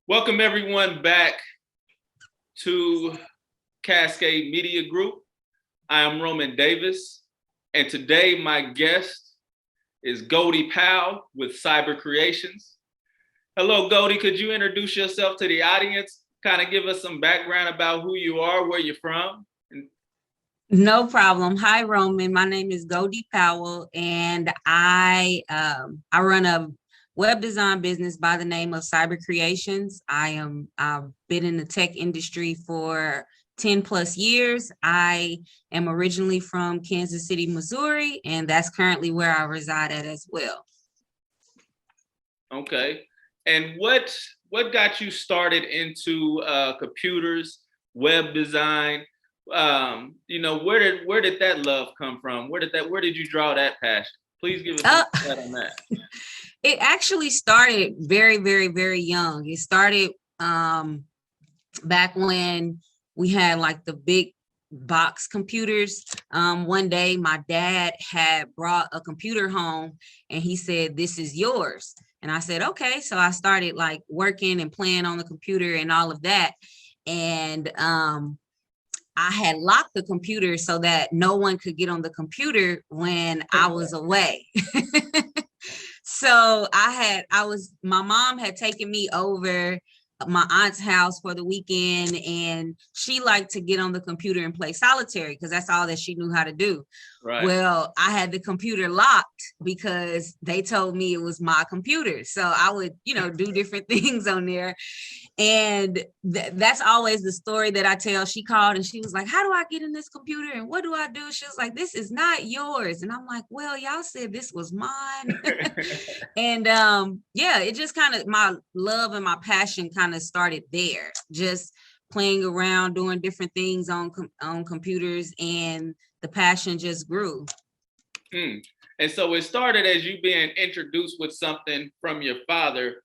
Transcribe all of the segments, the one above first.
Welcome everyone back to Cascade Media Group. I am Roman Davis, and today my guest is Goldie Powell with Cyber Creations. Hello, Goldie. Could you introduce yourself to the audience? Kind of give us some background about who you are, where you're from. No problem. Hi, Roman. My name is Goldie Powell, and I run a web design business by the name of Cyber Creations. I've been in the tech industry for 10 plus years. I am originally from Kansas City, Missouri, and that's currently where I reside at as well. Okay. And what got you started into computers, web design? Where did that love come from? Where did you draw that passion? Please give us some insight on that. It actually started very, very, very young. It started back when we had like the big box computers. One day my dad had brought a computer home and he said, "This is yours." And I said, okay. So I started like working and playing on the computer and all of that. And I had locked the computer so that no one could get on the computer when I was away. So my mom had taken me over my aunt's house for the weekend, and she liked to get on the computer and play solitary because that's all that she knew how to do. Right. Well, I had the computer locked because they told me it was my computer. So I would, do different things on there. And that's always the story that I tell. She called and she was like, "How do I get in this computer? And what do I do?" She was like, "This is not yours." And I'm like, "Well, y'all said this was mine." And it just kind of, my love and my passion kind of started there, just playing around, doing different things on computers, and the passion just grew. And so it started as you being introduced with something from your father.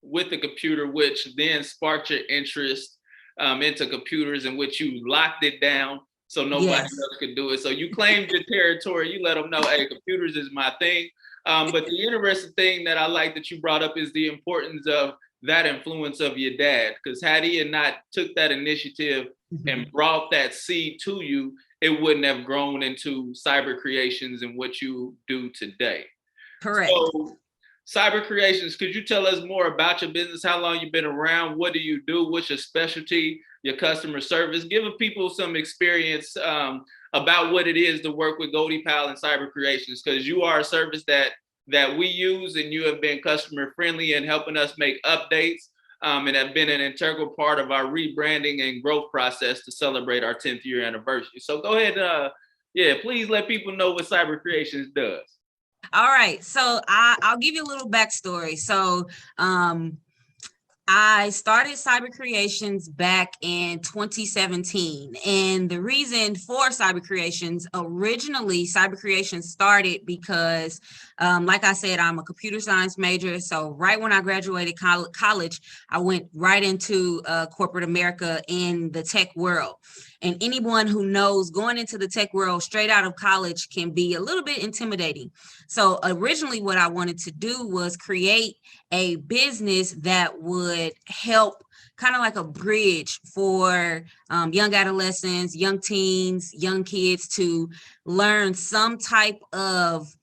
With the computer, which then sparked your interest into computers, in which you locked it down so nobody else could do it. So you claimed your territory. You let them know, "Hey, computers is my thing." But the interesting thing that I like that you brought up is the importance of that influence of your dad, because had he not took that initiative and brought that seed to you, it wouldn't have grown into Cyber Creations and what you do today. Correct. So, Cyber Creations, could you tell us more about your business? How long you've been around? What do you do? What's your specialty? Your customer service? Give people some experience about what it is to work with Goldie Powell and Cyber Creations, because you are a service that we use, and you have been customer friendly and helping us make updates, and have been an integral part of our rebranding and growth process to celebrate our 10th year anniversary. So go ahead, please let people know what Cyber Creations does. All right, so I'll give you a little backstory. So I started Cyber Creations back in 2017. And the reason for Cyber Creations, originally Cyber Creations started because, like I said, I'm a computer science major. So right when I graduated college, I went right into corporate America in the tech world. And anyone who knows, going into the tech world straight out of college can be a little bit intimidating. So originally what I wanted to do was create a business that would help, kind of like a bridge for young adolescents, young teens, young kids to learn some type of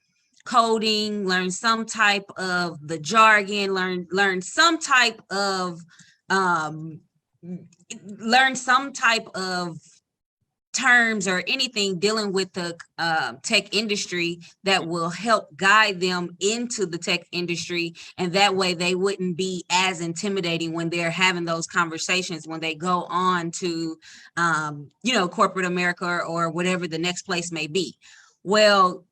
coding, learn some type of the jargon, learn some type of terms or anything dealing with the tech industry that will help guide them into the tech industry. And that way they wouldn't be as intimidating when they're having those conversations when they go on to, corporate America or whatever the next place may be. Well,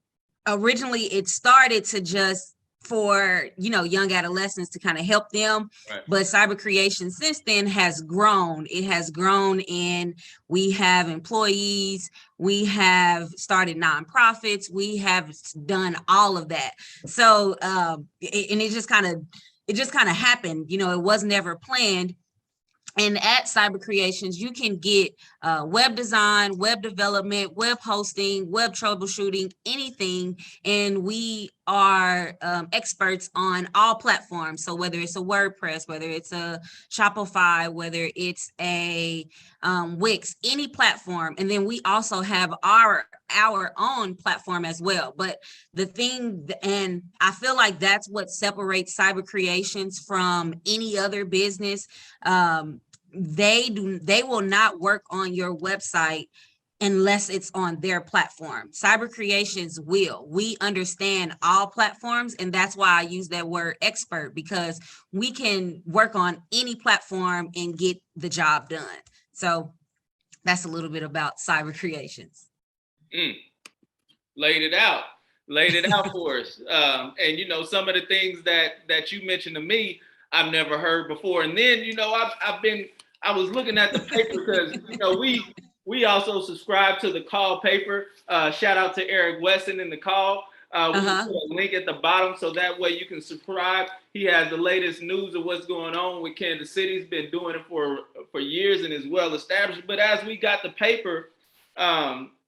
originally it started to just for young adolescents to kind of help them, right. But Cyber Creation since then has grown. It has grown, and we have employees, we have started nonprofits, we have done all of that. So it just kind of happened. It was never planned. And at Cyber Creations, you can get web design, web development, web hosting, web troubleshooting, anything. And we are experts on all platforms. So whether it's a WordPress, whether it's a Shopify, whether it's a Wix, any platform. And then we also have our own platform as well. But the thing, and I feel like that's what separates Cyber Creations from any other business. They will not work on your website unless it's on their platform. Cyber Creations will. We understand all platforms, and that's why I use that word expert, because we can work on any platform and get the job done. So that's a little bit about Cyber Creations. Laid it out for us. And you know, some of the things that you mentioned to me, I've never heard before. And then, you know, I was looking at the paper because, you know, we also subscribe to the Call paper. Shout out to Eric Wesson in the Call. We put a link at the bottom so that way you can subscribe. He has the latest news of what's going on with Kansas City. He's been doing it for years and is well established. But as we got the paper,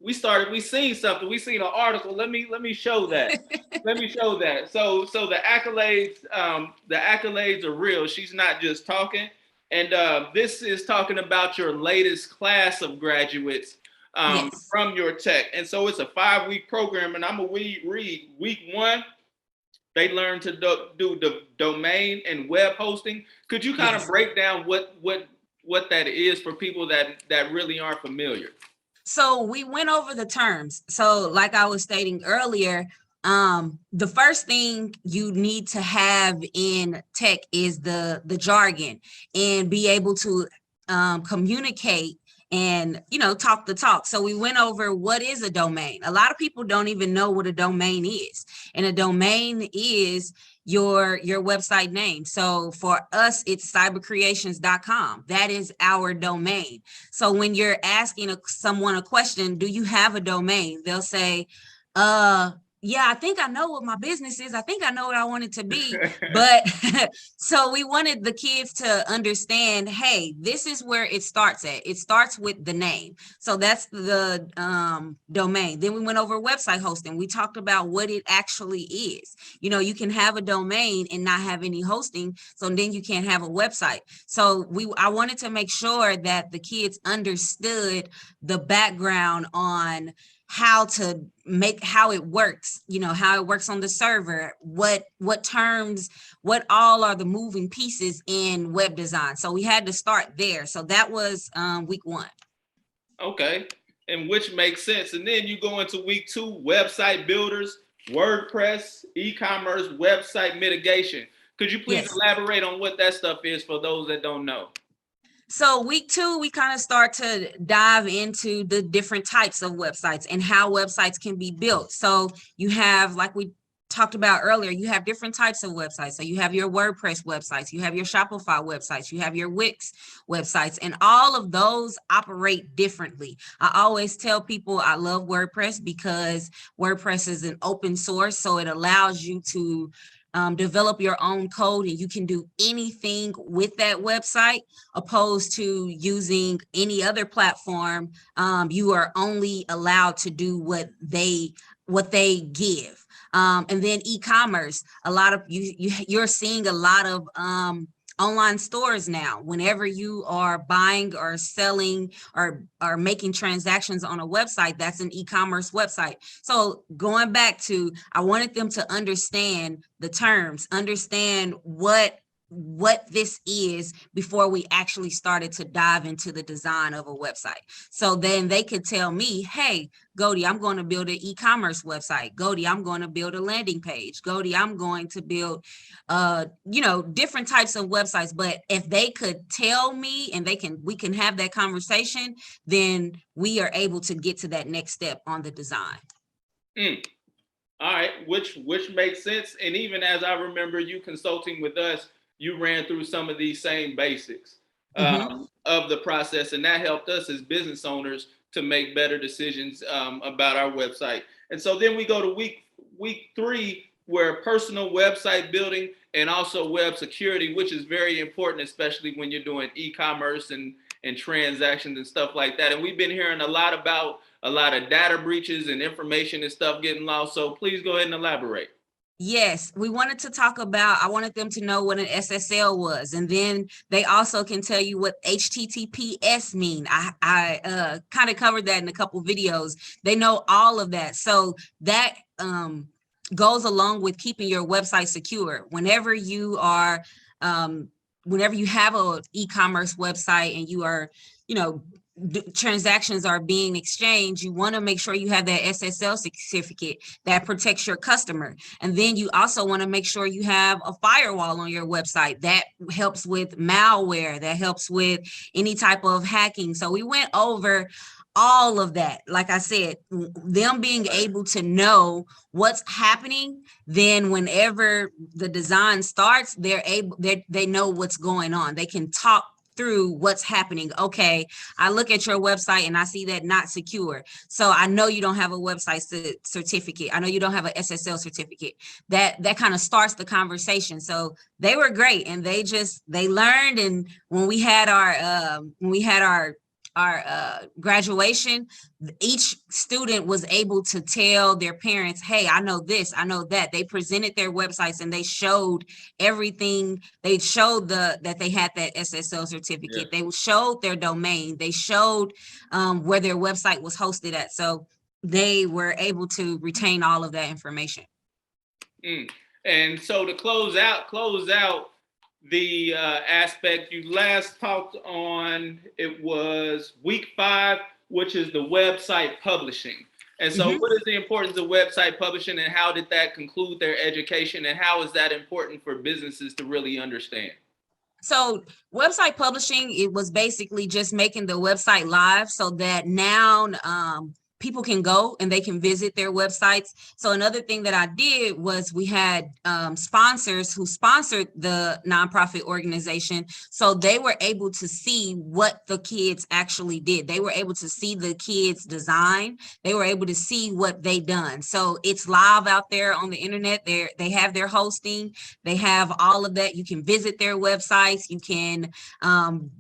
we seen something. We seen an article. Let me show that. Let me show that. So the accolades are real. She's not just talking. And this is talking about your latest class of graduates from your tech. And so it's a 5-week program, and I'm gonna read week 1. They learn to do the domain and web hosting. Could you kind of break down what that is for people that really aren't familiar? So we went over the terms. So like I was stating earlier, the first thing you need to have in tech is the jargon, and be able to communicate and, you know, talk the talk. So we went over what is a domain. A lot of people don't even know what a domain is. And a domain is your website name. So for us, it's cybercreations.com. That is our domain. So when you're asking someone a question, do you have a domain? They'll say, yeah, I think I know what my business is. I think I know what I want it to be. But so we wanted the kids to understand, hey, this is where it starts at. It starts with the name. So that's the domain. Then we went over website hosting. We talked about what it actually is. You know, you can have a domain and not have any hosting. So then you can't have a website. So I wanted to make sure that the kids understood the background on how it works, you know, how it works on the server, what terms, what all are the moving pieces in web design. So we had to start there. So that was week 1. Okay, and which makes sense. And then you go into week 2, website builders, WordPress, e-commerce, website mitigation. Could you please elaborate on what that stuff is for those that don't know? So week 2, we kind of start to dive into the different types of websites and how websites can be built. So you have, like we talked about earlier, you have different types of websites. So you have your WordPress websites, you have your Shopify websites, you have your Wix websites, and all of those operate differently. I always tell people I love WordPress because WordPress is an open source, so it allows you to develop your own code, and you can do anything with that website, opposed to using any other platform. You are only allowed to do what they give. And then e-commerce, a lot of you're seeing a lot of online stores now. Whenever you are buying or selling or making transactions on a website, that's an e-commerce website. So going back to, I wanted them to understand the terms, understand what this is before we actually started to dive into the design of a website. So then they could tell me, hey, Gody, I'm going to build an e-commerce website. Gody, I'm going to build a landing page. Gody, I'm going to build, different types of websites. But if they could tell me and we can have that conversation, then we are able to get to that next step on the design. All right, which makes sense. And even as I remember you consulting with us, you ran through some of these same basics of the process, and that helped us as business owners to make better decisions about our website. And so then we go to week 3, where personal website building and also web security, which is very important, especially when you're doing e-commerce and transactions and stuff like that. And we've been hearing a lot about a lot of data breaches and information and stuff getting lost. So please go ahead and elaborate. Yes, we wanted to talk about, I wanted them to know what an SSL was, and then they also can tell you what HTTPS mean. I kind of covered that in a couple videos. They know all of that. So that goes along with keeping your website secure. Whenever you have a e-commerce website and you are, you know, transactions are being exchanged, you want to make sure you have that SSL certificate that protects your customer. And then you also want to make sure you have a firewall on your website that helps with malware, that helps with any type of hacking. So we went over all of that. Like I said, them being able to know what's happening, then whenever the design starts, they know what's going on. They can talk through what's happening. Okay, I look at your website and I see that not secure. So I know you don't have a website certificate. I know you don't have an SSL certificate. That kind of starts the conversation. So they were great, and they learned. And when we had our graduation, each student was able to tell their parents, hey, I know this, I know that. They presented their websites and they showed everything. They showed that they had that SSL certificate. Yeah. They showed their domain. They showed where their website was hosted at. So they were able to retain all of that information. And so to close out the aspect you last talked on, it was week 5, which is the website publishing. And so what is the importance of website publishing, and how did that conclude their education, and how is that important for businesses to really understand? So website publishing, it was basically just making the website live so that now people can go and they can visit their websites. So another thing that I did was we had sponsors who sponsored the nonprofit organization. So they were able to see what the kids actually did. They were able to see the kids' design. They were able to see what they done. So it's live out there on the internet. They have their hosting. They have all of that. You can visit their websites. You can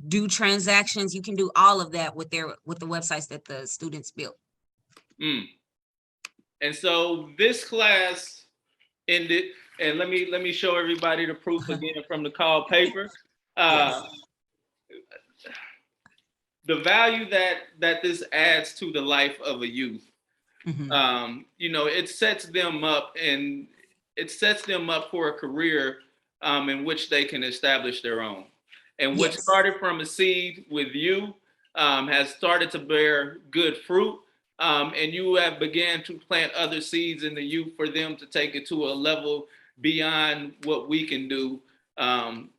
do transactions. You can do all of that with the websites that the students built. And so this class ended, and let me show everybody the proof again from the call paper. Yes. The value that this adds to the life of a youth. It sets them up, and it sets them up for a career in which they can establish their own. And what started from a seed with you has started to bear good fruit. And you have began to plant other seeds in the youth for them to take it to a level beyond what we can do, in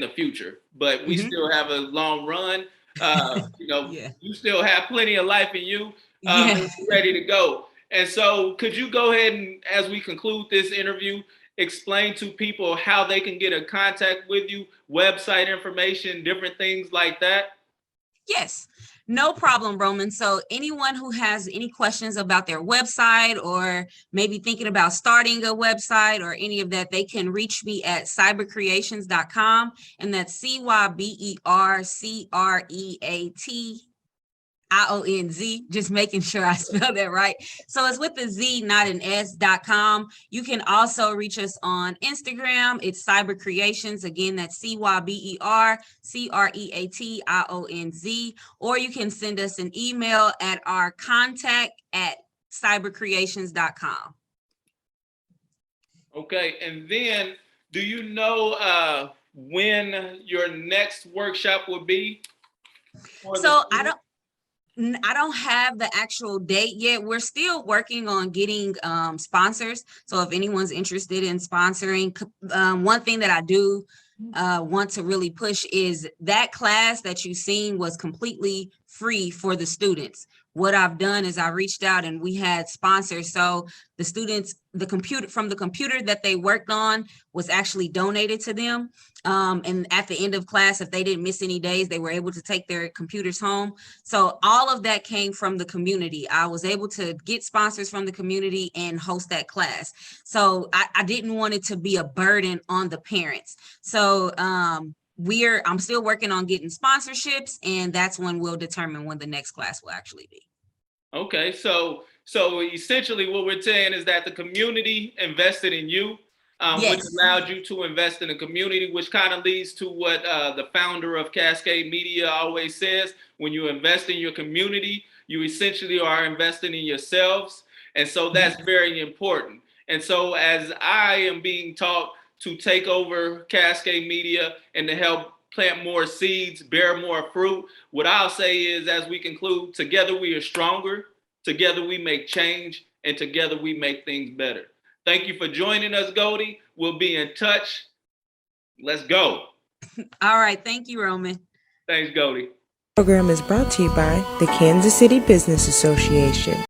the future. But we still have a long run. You still have plenty of life in you, ready to go. And so could you go ahead and, as we conclude this interview, explain to people how they can get in contact with you, website information, different things like that? Yes. No problem, Roman. So anyone who has any questions about their website, or maybe thinking about starting a website or any of that, they can reach me at cybercreations.com, and that's CYBERCREATIONZ, just making sure I spell that right. So it's with the Z, not an S.com. You can also reach us on Instagram. It's Cyber Creations. Again, that's CYBERCREATIONZ. Or you can send us an email at our contact@cybercreations.com. Okay, and then do you know when your next workshop will be? So I don't have the actual date yet. We're still working on getting sponsors. So if anyone's interested in sponsoring, one thing that I do want to really push is that class that you've seen was completely free for the students. What I've done is I reached out and we had sponsors. So the students, the computer that they worked on was actually donated to them. And at the end of class, if they didn't miss any days, they were able to take their computers home. So all of that came from the community. I was able to get sponsors from the community and host that class. So I didn't want it to be a burden on the parents. So I'm still working on getting sponsorships, and that's when we'll determine when the next class will actually be. Okay, so So essentially what we're saying is that the community invested in you, which Yes. allowed you to invest in the community, which kind of leads to what the founder of Cascade Media always says: when you invest in your community, you essentially are investing in yourselves. And so that's very important. And so as I am being taught to take over Cascade Media and to help plant more seeds, bear more fruit, what I'll say is, as we conclude, together we are stronger, together we make change, and together we make things better. Thank you for joining us, Goldie. We'll be in touch. Let's go. All right. Thank you, Roman. Thanks, Goldie. Program is brought to you by the Kansas City Business Association.